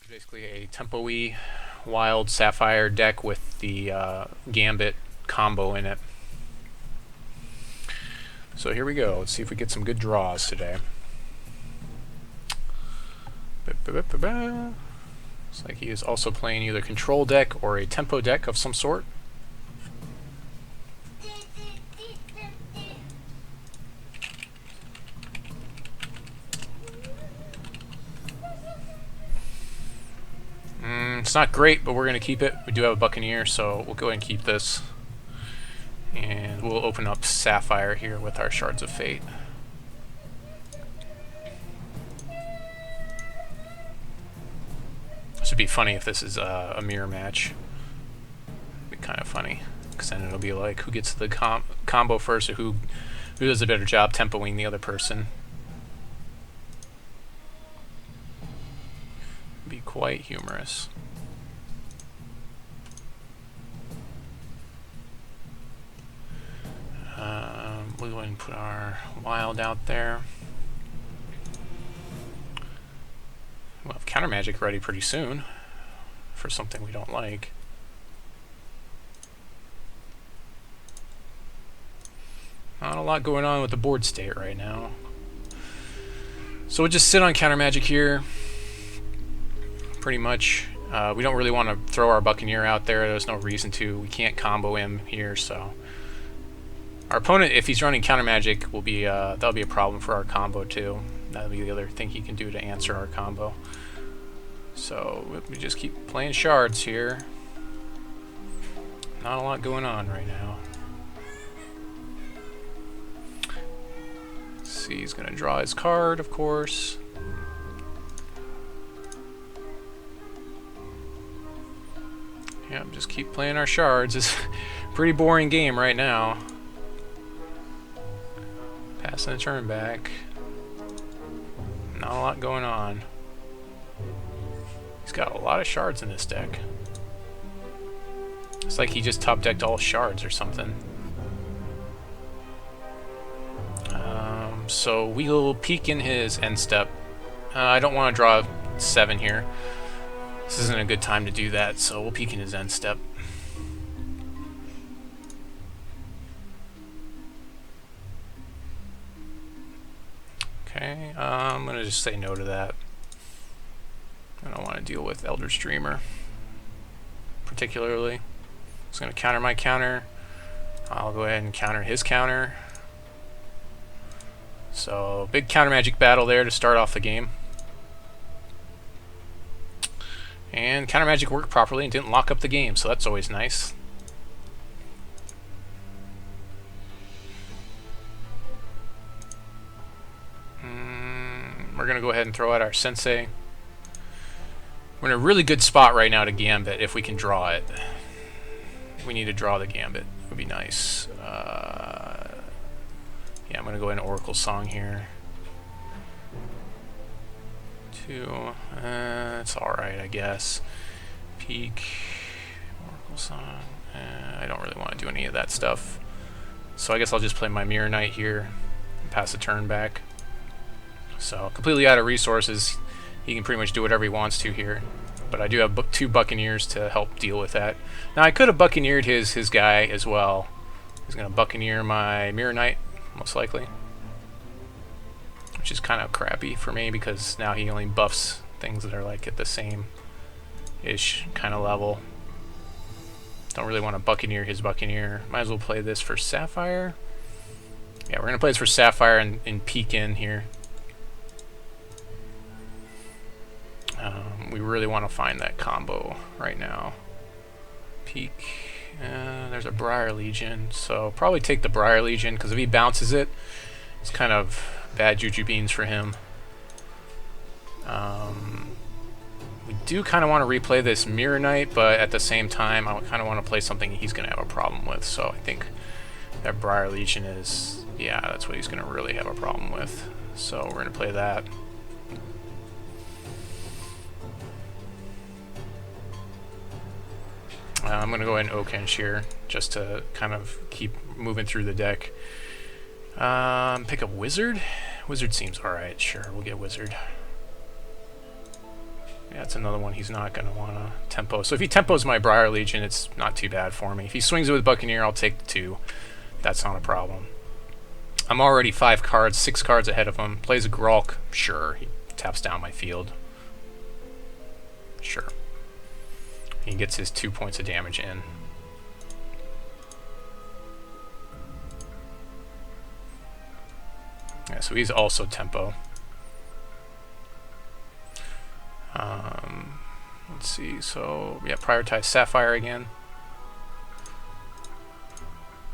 Basically a tempo-y wild Sapphire deck with the Gambit combo in it. So here we go. Let's see if we get some good draws today. Looks like he is also playing either control deck or a tempo deck of some sort. It's not great, but we're going to keep it. We do have a Buccaneer, so we'll go ahead and keep this. And we'll open up Sapphire here with our Shards of Fate. This would be funny if this is a mirror match. It'd be kind of funny, because then it'll be like who gets the combo first, or who does a better job tempoing the other person. It'd be quite humorous. We'll go ahead and put our wild out there. We'll have Countermagic ready pretty soon for something we don't like. Not a lot going on with the board state right now. So we'll just sit on Countermagic here. Pretty much. We don't really want to throw our Buccaneer out there. There's no reason to. We can't combo him here, so... Our opponent, if he's running Countermagic, will be that'll be a problem for our combo too. That'll be the other thing he can do to answer our combo. So we just keep playing shards here. Not a lot going on right now. Let's see, he's gonna draw his card, of course. Yeah, just keep playing our shards. It's a pretty boring game right now. Passing the turn back. Not a lot going on. He's got a lot of shards in this deck. It's like he just top decked all shards or something. So we'll peek in his end step. I don't want to draw 7 here. This isn't a good time to do that, so we'll peek in his end step. Okay, I'm going to just say no to that. I don't want to deal with Eldritch Dreamer, particularly. It's going to counter my counter. I'll go ahead and counter his counter. So, big Countermagic battle there to start off the game. And Countermagic worked properly and didn't lock up the game, so that's always nice. We're going to go ahead and throw out our Sensei. We're in a really good spot right now to Gambit if we can draw it. We need to draw the Gambit. It would be nice. Yeah, I'm going to go ahead and Oracle Song here. 2. It's alright, I guess. Peak. Oracle Song. I don't really want to do any of that stuff. So I guess I'll just play my Mirror Knight here and pass the turn back. So, completely out of resources. He can pretty much do whatever he wants to here. But I do have 2 Buccaneers to help deal with that. Now, I could have Buccaneered his guy as well. He's going to Buccaneer my Mirror Knight, most likely. Which is kind of crappy for me, because now he only buffs things that are like at the same-ish kind of level. Don't really want to Buccaneer his Buccaneer. Might as well play this for Sapphire. Yeah, we're going to play this for Sapphire and peek in here. We really want to find that combo right now. Peek. There's a Briar Legion, so probably take the Briar Legion, because if he bounces it, it's kind of bad juju beans for him. We do kind of want to replay this Mirror Knight, but at the same time, I kind of want to play something he's going to have a problem with, so I think that Briar Legion is, yeah, that's what he's going to really have a problem with. So we're going to play that. I'm going to go ahead and Oakhenge here, just to kind of keep moving through the deck. Pick up Wizard? Wizard seems alright, sure, we'll get Wizard. Yeah, that's another one he's not going to want to tempo. So if he tempos my Briar Legion, it's not too bad for me. If he swings it with Buccaneer, I'll take the 2. That's not a problem. I'm already 5 cards, 6 cards ahead of him. Plays a Gralk. Sure. He taps down my field. Sure. He gets his 2 points of damage in. Yeah, so he's also tempo. Let's see, so yeah, prioritize Sapphire again.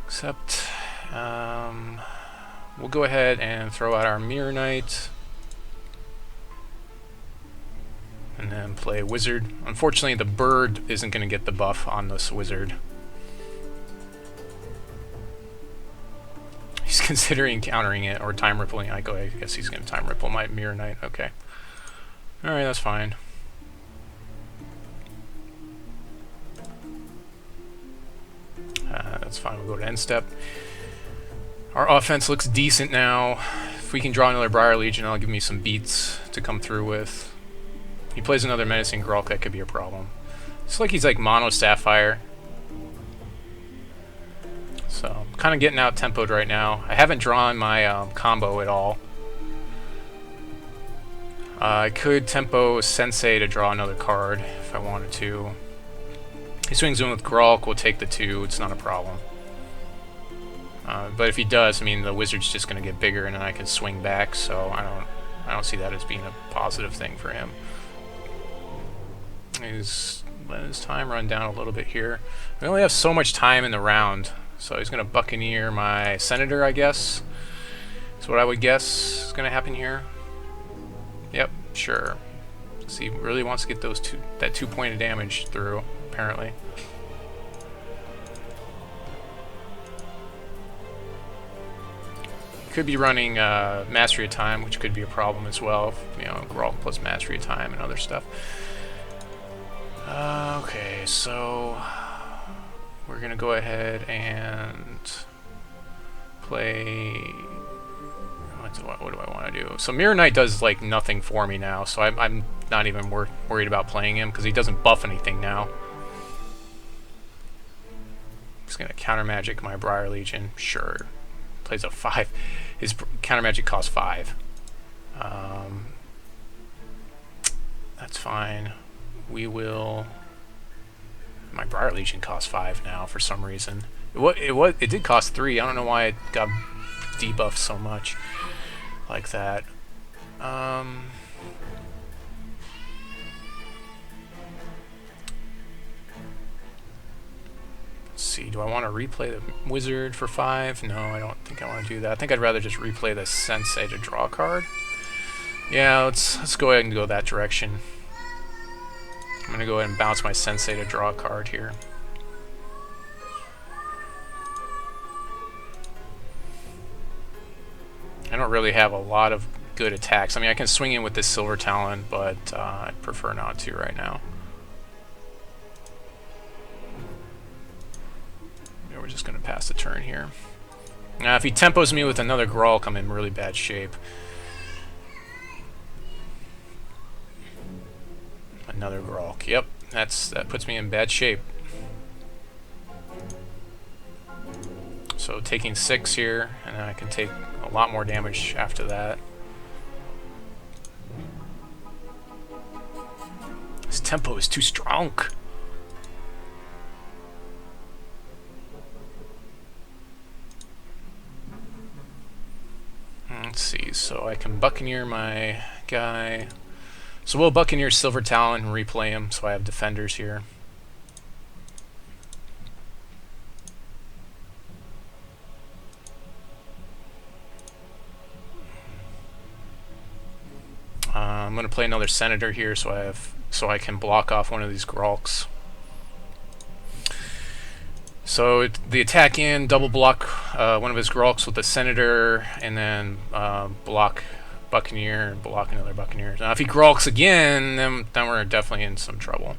Except, we'll go ahead and throw out our Mirror Knight. And then play Wizard. Unfortunately, the bird isn't going to get the buff on this Wizard. He's considering countering it or time rippling. I guess he's going to time ripple my Mirror Knight. Okay. Alright, that's fine. That's fine. We'll go to end step. Our offense looks decent now. If we can draw another Briar Legion, that'll give me some beats to come through with. He plays another Menacing Gralk, that could be a problem. It's like he's like mono Sapphire. So, I'm kind of getting out tempoed right now. I haven't drawn my combo at all. I could tempo Sensei to draw another card if I wanted to. He swings in with Gralk, we'll take the 2, it's not a problem. But if he does, I mean, the Wizard's just going to get bigger and then I can swing back, so I don't see that as being a positive thing for him. He's letting his time run down a little bit here. We only have so much time in the round, so he's going to Buccaneer my Senator, I guess. That's what I would guess is going to happen here. Yep, sure. So he really wants to get those that 2 point of damage through, apparently. Could be running Mastery of Time, which could be a problem as well. You know, Gralk plus Mastery of Time and other stuff. Okay, so we're gonna go ahead and play. What do I want to do? So Mirror Knight does like nothing for me now, so I'm not even worried about playing him because he doesn't buff anything now. He's gonna Countermagic my Briar Legion. Sure, plays a 5. His Countermagic costs 5. That's fine. We will. My Briar Legion costs 5 now for some reason. It did cost 3. I don't know why it got debuffed so much like that. Let's see. Do I want to replay the Wizard for 5? No, I don't think I want to do that. I think I'd rather just replay the Sensei to draw a card. Yeah, let's go ahead and go that direction. I'm going to go ahead and bounce my Sensei to draw a card here. I don't really have a lot of good attacks. I mean, I can swing in with this Silver Talon, but I'd prefer not to right now. Yeah, we're just going to pass the turn here. Now, if he tempos me with another Gralk, I'm in really bad shape. Another Gralk. Yep, that puts me in bad shape. So taking 6 here, and then I can take a lot more damage after that. This tempo is too strong. Let's see, so I can Buccaneer my guy. So we'll Buccaneer Silver Talon and replay him, so I have defenders here. I'm going to play another Senator here, so I can block off one of these Gralks. So the attack in, double block one of his Gralks with the Senator, and then block Buccaneer and block another Buccaneer. Now if he Gralks again, then we're definitely in some trouble.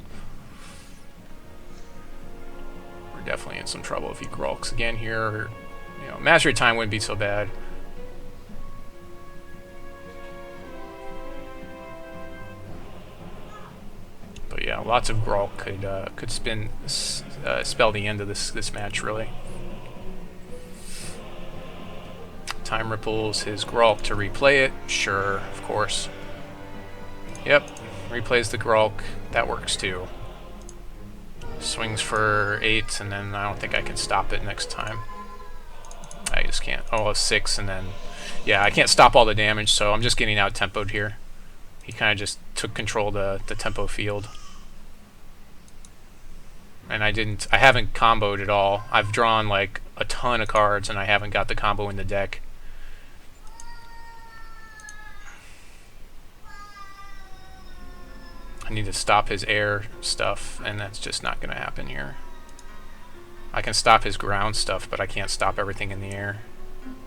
We're definitely in some trouble if he Gralks again here. Or, you know, Mastery of Time wouldn't be so bad. lots of Gralk could spell the end of this match, really. Time ripples his Gralk to replay it. Sure, of course. Yep, replays the Gralk. That works too. Swings for 8, and then I don't think I can stop it next time. I just can't. Oh, 6, and then... Yeah, I can't stop all the damage, so I'm just getting out-tempoed here. He kind of just took control of the tempo field. And I haven't comboed at all. I've drawn like a ton of cards, and I haven't got the combo in the deck. I need to stop his air stuff, and that's just not going to happen here. I can stop his ground stuff, but I can't stop everything in the air.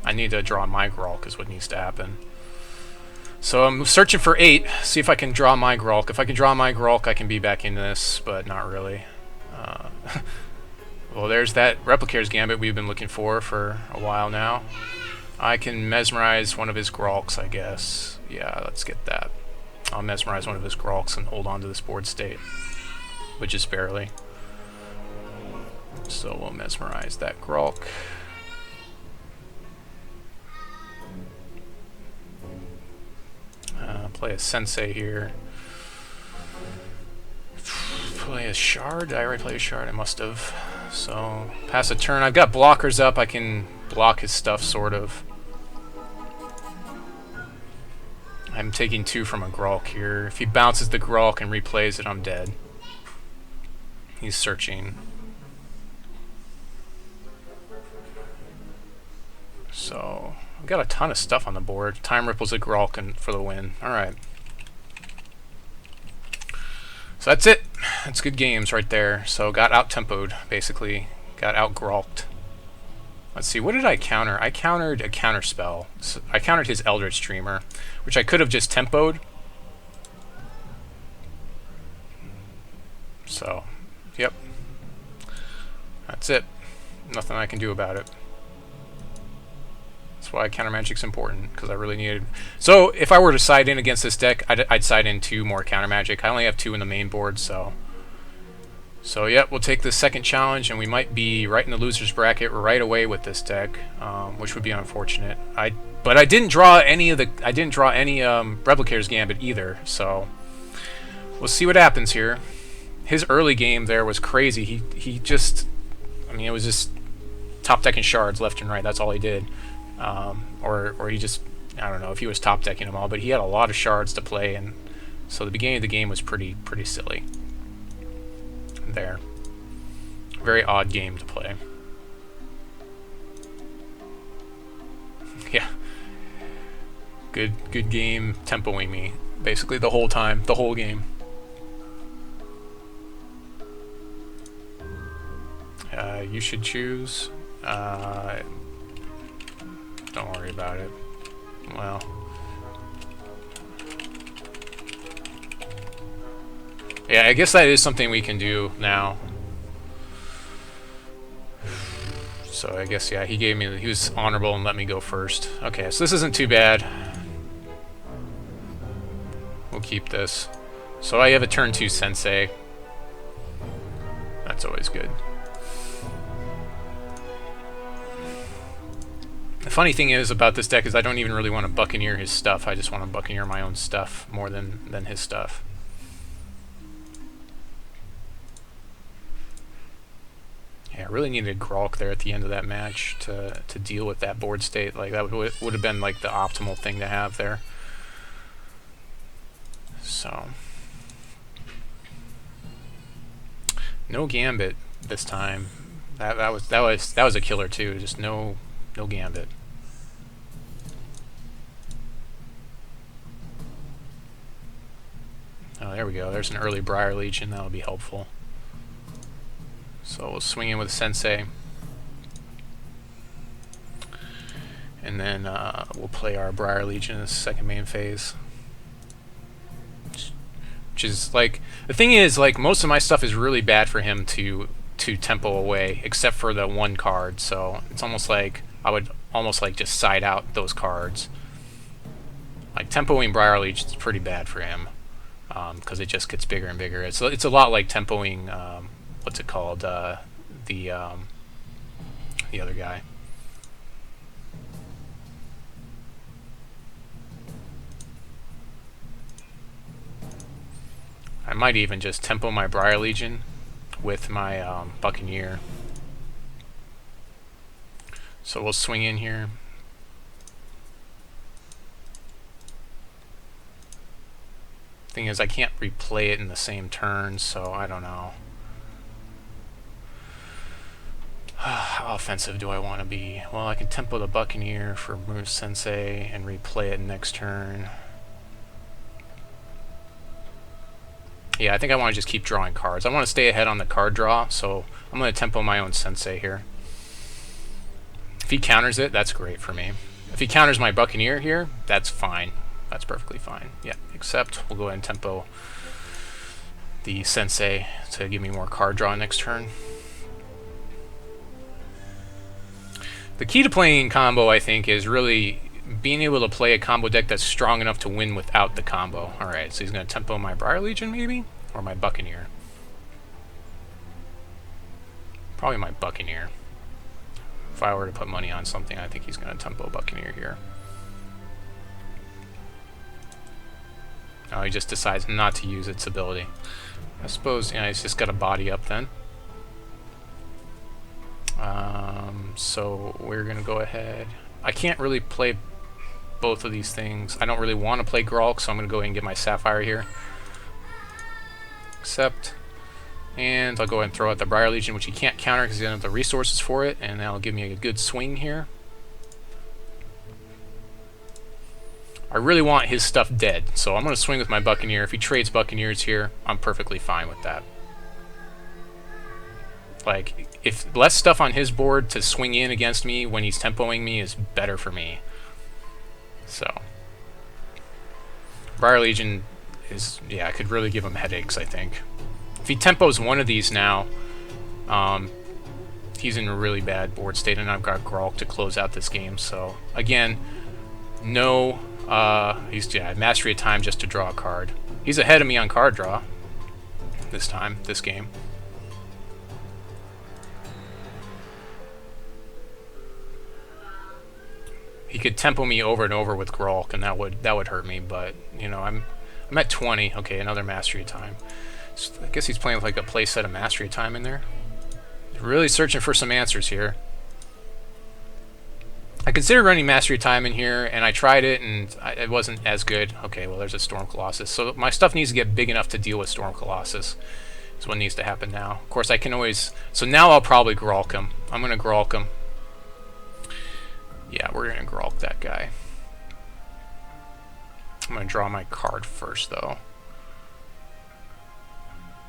I need to draw my Gralk is what needs to happen. So I'm searching for 8, see if I can draw my Gralk. If I can draw my Gralk, I can be back in this, but not really. Well, there's that Replicators Gambit we've been looking for a while now. I can mesmerize one of his Gralks, I guess. Yeah, let's get that. I'll mesmerize one of his Gralks and hold on to this board state, which is barely. So we'll mesmerize that Gralk. Play a Sensei here. Play a Shard. Did I already play a Shard? I must have. So pass a turn. I've got blockers up. I can block his stuff, sort of. I'm taking 2 from a Gralk here. If he bounces the Gralk and replays it, I'm dead. He's searching. So I've got a ton of stuff on the board. Time ripples a Gralk and for the win. Alright. So that's it. That's good games right there. So got out-tempoed, basically. Got out-Gralked. Let's see, what did I counter? I countered a counterspell. So I countered his Eldritch Dreamer, which I could have just tempoed. So, yep. That's it. Nothing I can do about it. That's why Countermagic's important, because I really needed... So, if I were to side in against this deck, I'd side in 2 more Countermagic. I only have 2 in the main board, so... So, yep, we'll take the second challenge, and we might be right in the loser's bracket right away with this deck, which would be unfortunate. But I didn't draw any Replicators Gambit either, so... We'll see what happens here. His early game there was crazy. He just... I mean, it was just top decking shards left and right. That's all he did. Or he just, I don't know if he was top decking them all, but he had a lot of shards to play, and so the beginning of the game was pretty silly. There, very odd game to play. Yeah, good game tempoing me basically the whole time, the whole game. You should choose. Don't worry about it. Well. Yeah, I guess that is something we can do now. So I guess, yeah, he was honorable and let me go first. Okay, so this isn't too bad. We'll keep this. So I have a turn 2 Sensei. That's always good. The funny thing is about this deck is I don't even really want to Buccaneer his stuff. I just want to Buccaneer my own stuff more than his stuff. Yeah, I really needed Gralk there at the end of that match to deal with that board state. Like that would have been like the optimal thing to have there. So no Gambit this time. That was a killer too. Just no Gambit. Oh, there we go. There's an early Briar Legion. That'll be helpful. So we'll swing in with Sensei. And then we'll play our Briar Legion in the second main phase. Which is, like... The thing is, like, most of my stuff is really bad for him to tempo away, except for the 1 card. So it's almost like... I would almost, like, just side out those cards. Like, tempoing Briar Legion is pretty bad for him. because it just gets bigger and bigger. It's a lot like tempoing, what's it called, the other guy. I might even just tempo my Briar Legion with my Buccaneer. So we'll swing in here. Thing is, I can't replay it in the same turn, so I don't know. How offensive do I want to be? Well, I can tempo the Buccaneer for Moon'Ariu Sensei and replay it next turn. Yeah, I think I want to just keep drawing cards. I want to stay ahead on the card draw, so I'm going to tempo my own Sensei here. If he counters it, that's great for me. If he counters my Buccaneer here, that's fine. That's perfectly fine. Yeah, except we'll go ahead and tempo the Sensei to give me more card draw next turn. The key to playing combo, I think, is really being able to play a combo deck that's strong enough to win without the combo. Alright, so he's going to tempo my Briar Legion, maybe? Or my Buccaneer? Probably my Buccaneer. If I were to put money on something, I think he's going to tempo Buccaneer here. Oh, he just decides not to use its ability. I suppose, yeah, he's just got a body up then. So we're going to go ahead. I can't really play both of these things. I don't really want to play Gralk, so I'm going to go ahead and get my Sapphire here. Accept. And I'll go ahead and throw out the Briar Legion, which he can't counter because he doesn't have the resources for it, and that'll give me a good swing here. I really want his stuff dead, so I'm going to swing with my Buccaneer. If he trades Buccaneers here, I'm perfectly fine with that. Like, if less stuff on his board to swing in against me when he's tempoing me is better for me. So, Briar Legion is, yeah, I could really give him headaches, I think. If he tempos one of these now, he's in a really bad board state, and I've got Gralk to close out this game. So, again, no, Mastery of Time just to draw a card. He's ahead of me on card draw this game. He could tempo me over and over with Gralk, and that would hurt me. But you know, I'm at 20. Okay, another Mastery of Time. So I guess he's playing with like a play set of Mastery of Time in there. Really searching for some answers here. I considered running Mastery of Time in here, and I tried it, and it wasn't as good. Okay, well, there's a Storm Colossus. So my stuff needs to get big enough to deal with Storm Colossus. That's what needs to happen now. Of course, I can always... So now I'll probably Gralk him. I'm going to Gralk him. Yeah, we're going to Gralk that guy. I'm going to draw my card first, though.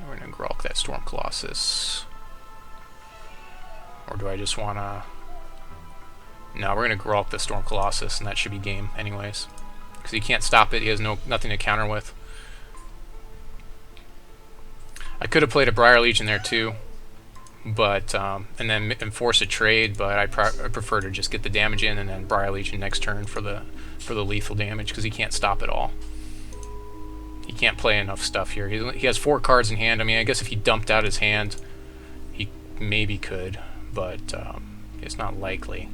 We're going to Gralk that Storm Colossus. Or do I just want to... No, we're going to Gralk the Storm Colossus, and that should be game anyways. Because he can't stop it, he has nothing to counter with. I could have played a Briar Legion there too, but and then force a trade, but I prefer to just get the damage in and then Briar Legion next turn for the lethal damage, because he can't stop it all. He can't play enough stuff here. He has 4 cards in hand. I mean, I guess if he dumped out his hand, he maybe could, but it's not likely.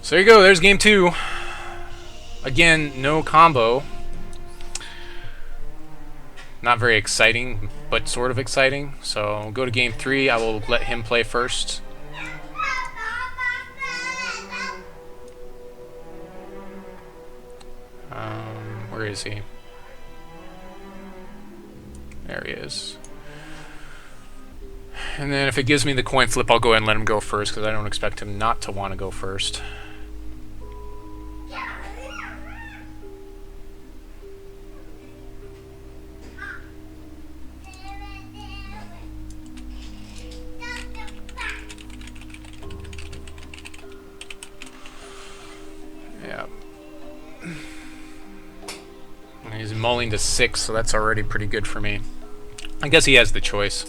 So there you go, there's game 2. Again, no combo. Not very exciting, but sort of exciting. So go to game 3, I will let him play first. Where is he? There he is. And then if it gives me the coin flip, I'll go ahead and let him go first, because I don't expect him not to want to go first. Yeah. And he's mulling to 6, so that's already pretty good for me. I guess he has the choice.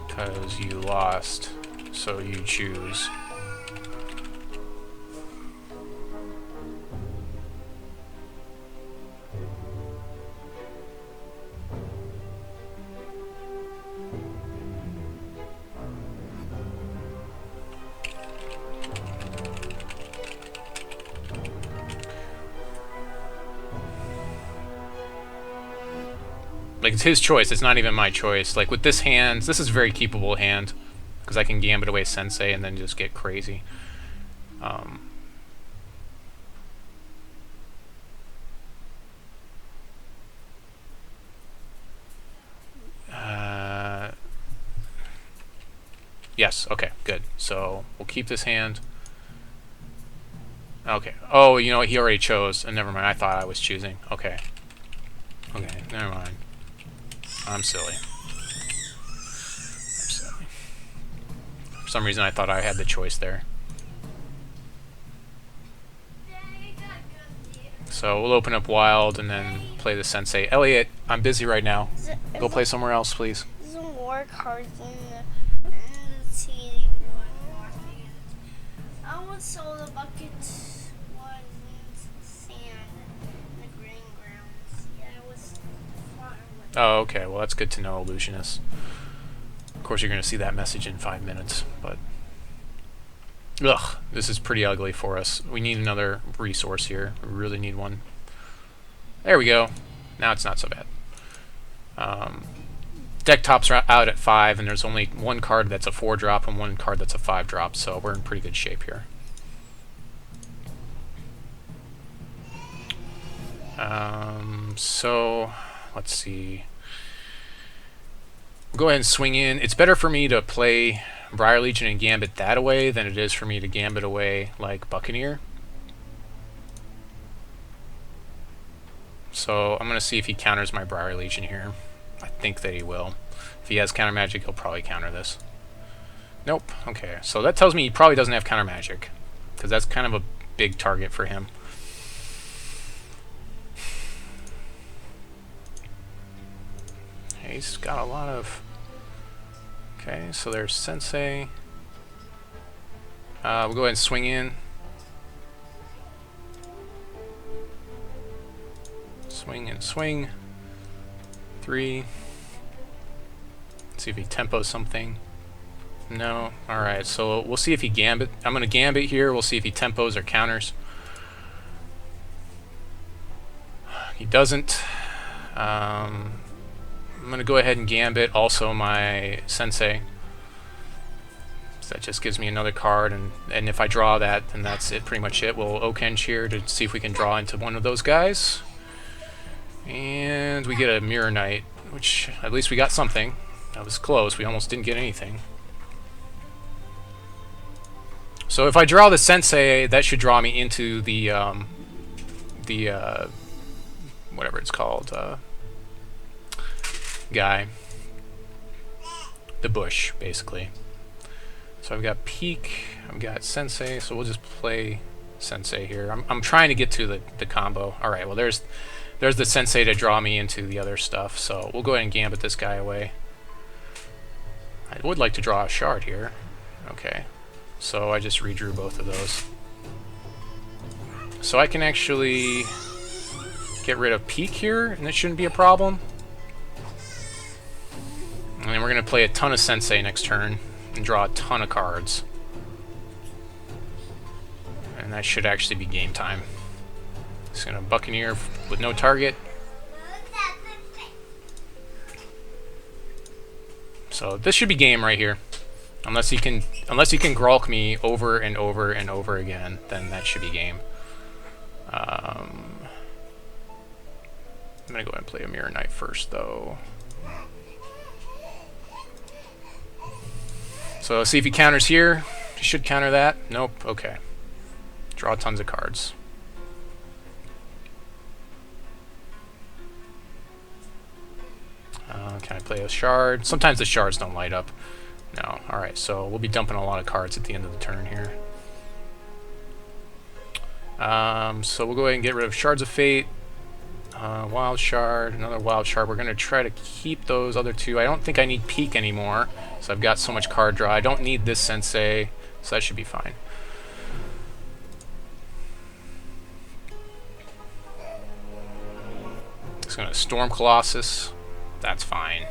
Because you lost, so you choose. Like, it's his choice, it's not even my choice. Like, with this hand, this is a very keepable hand, because I can Gambit away Sensei and then just get crazy. Yes, okay, good. So, we'll keep this hand. Okay. Oh, you know what, he already chose. Never mind, I thought I was choosing. Okay. Okay, never mind. I'm silly. For some reason, I thought I had the choice there. So we'll open up Wild and then play the Sensei. Elliot, I'm busy right now. Go play somewhere else, please. There's some more cards in the CD. I would sell the bucket was in sand in the green grounds. Yeah, it was fun. Oh, okay. Well, that's good to know, Illusionist. Of course, you're going to see that message in 5 minutes, but... Ugh, this is pretty ugly for us. We need another resource here. We really need one. There we go. Now it's not so bad. Deck tops are out at 5, and there's only one card that's a 4-drop and one card that's a 5-drop, so we're in pretty good shape here. So, let's see. We'll go ahead and swing in. It's better for me to play Briar Legion and Gambit that away than it is for me to Gambit away like Buccaneer. So I'm going to see if he counters my Briar Legion here. I think that he will. If he has Countermagic, he'll probably counter this. Nope. Okay, so that tells me he probably doesn't have Countermagic, because that's kind of a big target for him. He's got a lot of... Okay, so there's Sensei. We'll go ahead and swing in. Swing and swing. 3. Let's see if he tempos something. No. Alright, so we'll see if he Gambit. I'm going to Gambit here. We'll see if he tempos or counters. He doesn't. I'm going to go ahead and Gambit also my Sensei. So that just gives me another card, and if I draw that, then that's it, pretty much it. We'll Oakhenge here to see if we can draw into one of those guys. And we get a Mirror Knight, which at least we got something. That was close. We almost didn't get anything. So if I draw the Sensei, that should draw me into the whatever it's called, guy. The bush, basically. So I've got Peak, I've got Sensei, so we'll just play Sensei here. I'm trying to get to the combo. Alright, well there's the Sensei to draw me into the other stuff, so we'll go ahead and Gambit this guy away. I would like to draw a Shard here. Okay. So I just redrew both of those. So I can actually get rid of Peak here, and that shouldn't be a problem. And then we're going to play a ton of Sensei next turn and draw a ton of cards. And that should actually be game time. Just going to Buccaneer with no target. So this should be game right here. Unless he can Gralk me over and over and over again, then that should be game. I'm gonna go ahead and play a Mirror Knight first, though. So see if he counters here. He should counter that. Nope. Okay. Draw tons of cards. Can I play a Shard? Sometimes the Shards don't light up. No. Alright, so we'll be dumping a lot of cards at the end of the turn here. So we'll go ahead and get rid of Shards of Fate. Wild Shard, another Wild Shard. We're going to try to keep those other two. I don't think I need Peak anymore, so I've got so much card draw. I don't need this Sensei, so that should be fine. It's going to Storm Colossus. That's fine.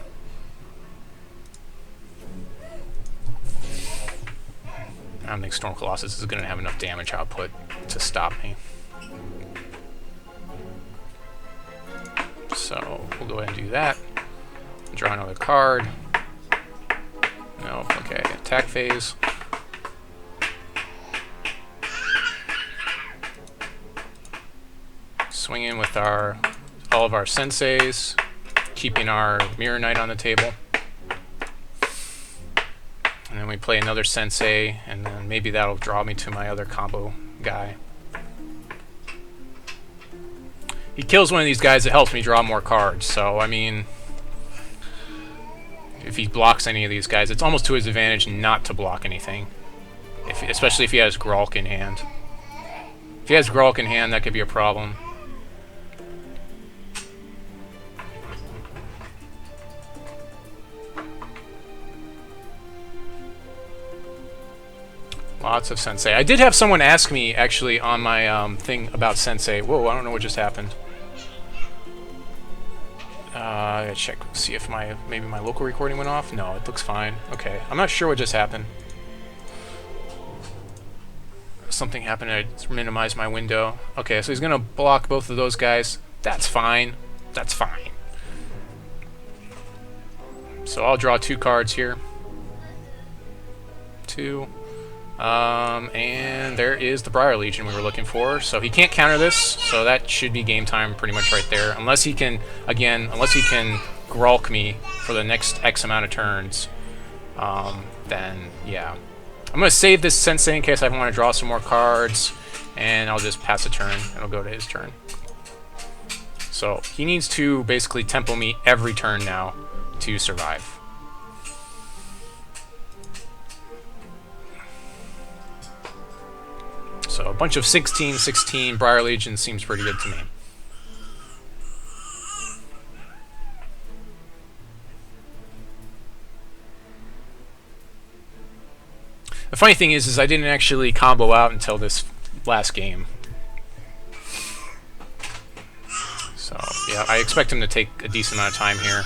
I don't think Storm Colossus is going to have enough damage output to stop me. So we'll go ahead and do that. Draw another card. No, okay, attack phase. Swing in with all of our senseis, keeping our Mirror Knight on the table. And then we play another sensei, and then maybe that'll draw me to my other combo guy. He kills one of these guys, it helps me draw more cards, so I mean, if he blocks any of these guys, it's almost to his advantage not to block anything. Especially if he has Gralk in hand. If he has Gralk in hand, that could be a problem. Lots of Sensei. I did have someone ask me, actually, on my thing about Sensei. Whoa, I don't know what just happened. I gotta check, see if maybe my local recording went off. No, it looks fine. Okay, I'm not sure what just happened. Something happened, I minimized my window. Okay, so he's gonna block both of those guys. That's fine. That's fine. So I'll draw 2 cards here. 2. And there is the Briar Legion we were looking for. So he can't counter this, so that should be game time pretty much right there. Unless he can, again, Gralk me for the next X amount of turns, then yeah. I'm going to save this Sensei in case I want to draw some more cards, and I'll just pass a turn. It'll go to his turn. So he needs to basically tempo me every turn now to survive. So a bunch of 16/16 Briar Legion seems pretty good to me. The funny thing is I didn't actually combo out until this last game. So yeah, I expect him to take a decent amount of time here.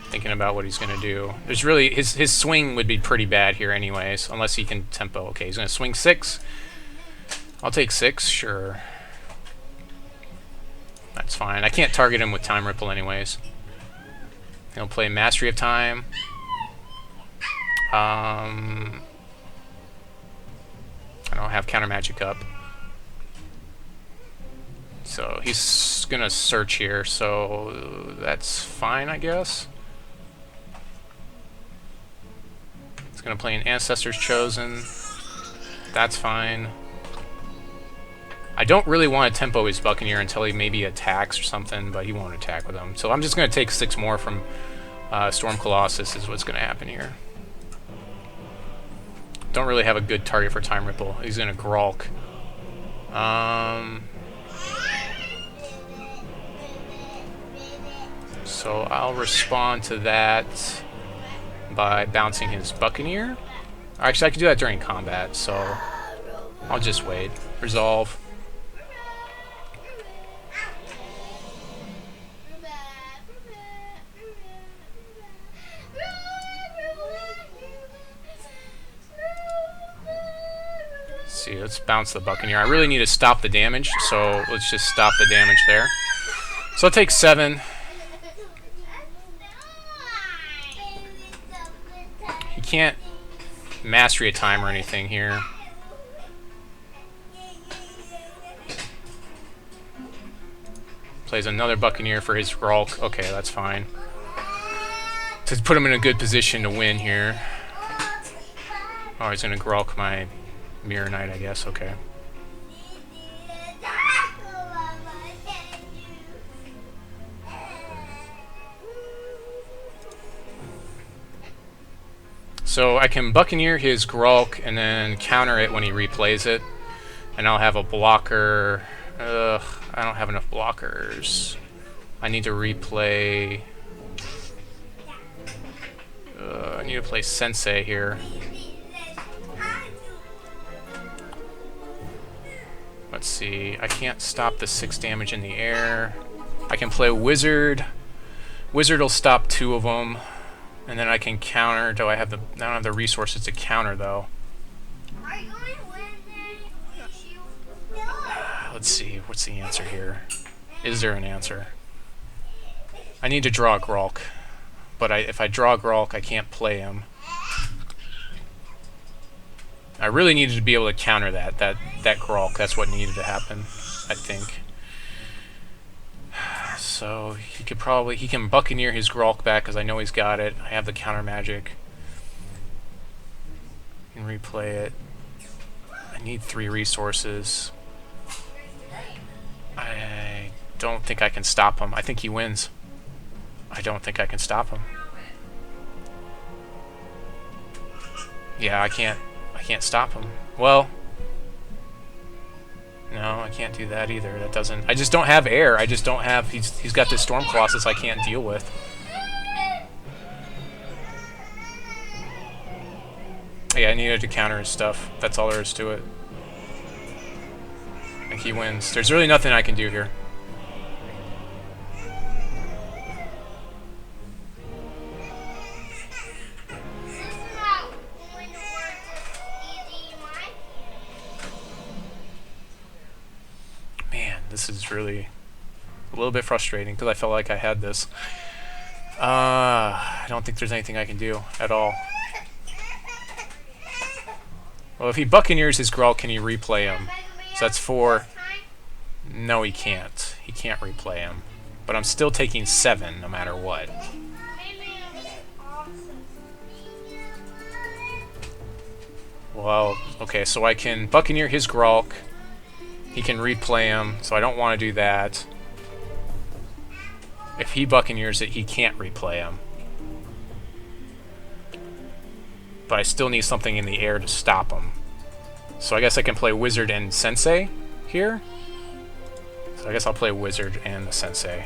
Thinking about what he's going to do. There's really, his swing would be pretty bad here anyways, unless he can tempo. Okay, he's going to swing 6. I'll take 6, sure. That's fine. I can't target him with Time Ripple anyways. He'll play Mastery of Time. I don't have Countermagic up. So he's going to search here, so that's fine, I guess. Gonna play an Ancestor's Chosen. That's fine. I don't really want to tempo his Buccaneer until he maybe attacks or something, but he won't attack with him. So I'm just gonna take 6 more from Storm Colossus is what's gonna happen here. Don't really have a good target for Time Ripple. He's gonna Gralk. So I'll respond to that by bouncing his Buccaneer. Actually, I could do that during combat, so I'll just wait. Resolve. Let's see, let's bounce the Buccaneer. I really need to stop the damage, so let's just stop the damage there. So I'll take 7. Can't Mastery a Time or anything here. Plays another Buccaneer for his Gralk. Okay, that's fine. To put him in a good position to win here. Oh, he's gonna Gralk my Mirror Knight, I guess. Okay. So I can Buccaneer his Gralk and then counter it when he replays it. And I'll have a blocker. Ugh, I don't have enough blockers. I need to replay. I need to play Sensei here. Let's see. I can't stop the 6 damage in the air. I can play Wizard. Wizard will stop 2 of them, and then I can counter. I don't have the resources to counter though. Let's see. What's the answer here? Is there an answer? I need to draw a Gralk, but if I draw a Gralk, I can't play him. I really needed to be able to counter that Gralk. That's what needed to happen, I think. So he can Buccaneer his Gralk back because I know he's got it. I have the Countermagic. Can replay it. I need 3 resources. I don't think I can stop him. I think he wins. I don't think I can stop him. Yeah, I can't stop him. Well, no, I can't do that either. That doesn't. I just don't have air. I just don't have. He's got this Storm Colossus I can't deal with. Yeah, I needed to counter his stuff. That's all there is to it. I think he wins. There's really nothing I can do here. Man, this is really a little bit frustrating because I felt like I had this. I don't think there's anything I can do at all. Well, if he Buccaneers his Gralk, can he replay him? So that's 4. No, he can't. He can't replay him. But I'm still taking 7 no matter what. Well, okay, so I can Buccaneer his Gralk. He can replay him, so I don't want to do that. If he Buccaneers it, he can't replay him. But I still need something in the air to stop him. So I guess I can play Wizard and Sensei here. So I guess I'll play Wizard and the Sensei.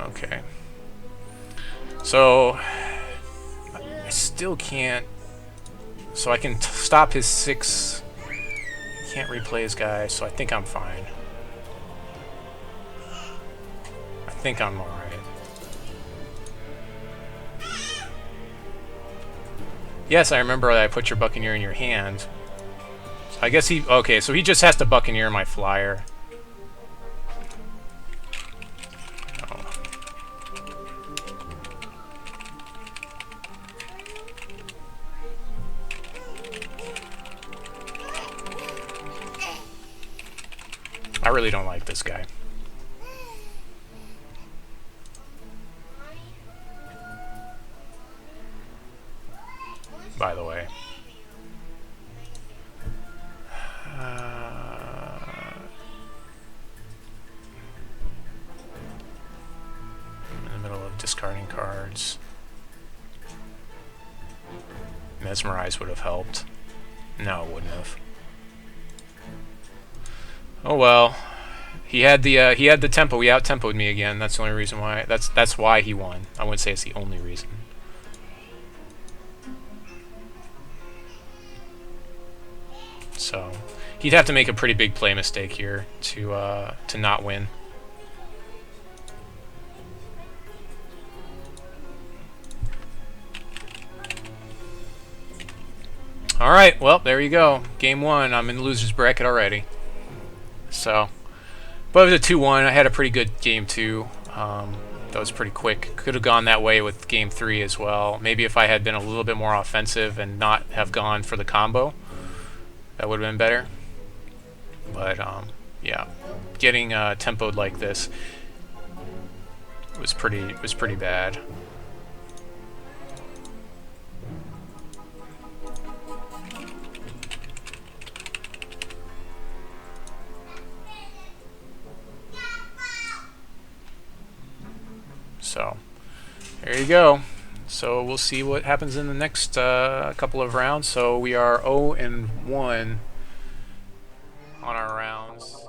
Okay. So I still can't. So I can stop his 6. Can't replay his guy, so I think I'm fine. I think I'm alright. Yes, I remember that I put your Buccaneer in your hand. So I guess he... Okay, so he just has to Buccaneer my flyer. I really don't like this guy. By the way. I'm in the middle of discarding cards. Mesmerize would have helped. No, it wouldn't have. Oh well, he had the tempo. He out-tempoed me again. That's the only reason why. That's why he won. I wouldn't say it's the only reason. So he'd have to make a pretty big play mistake here to not win. All right, well there you go. Game 1. I'm in the loser's bracket already. So, but it was a 2-1. I had a pretty good game 2. That was pretty quick. Could have gone that way with game 3 as well. Maybe if I had been a little bit more offensive and not have gone for the combo, that would have been better. But yeah, getting tempoed like this was pretty bad. There you go. So we'll see what happens in the next couple of rounds. So we are 0-1 on our rounds.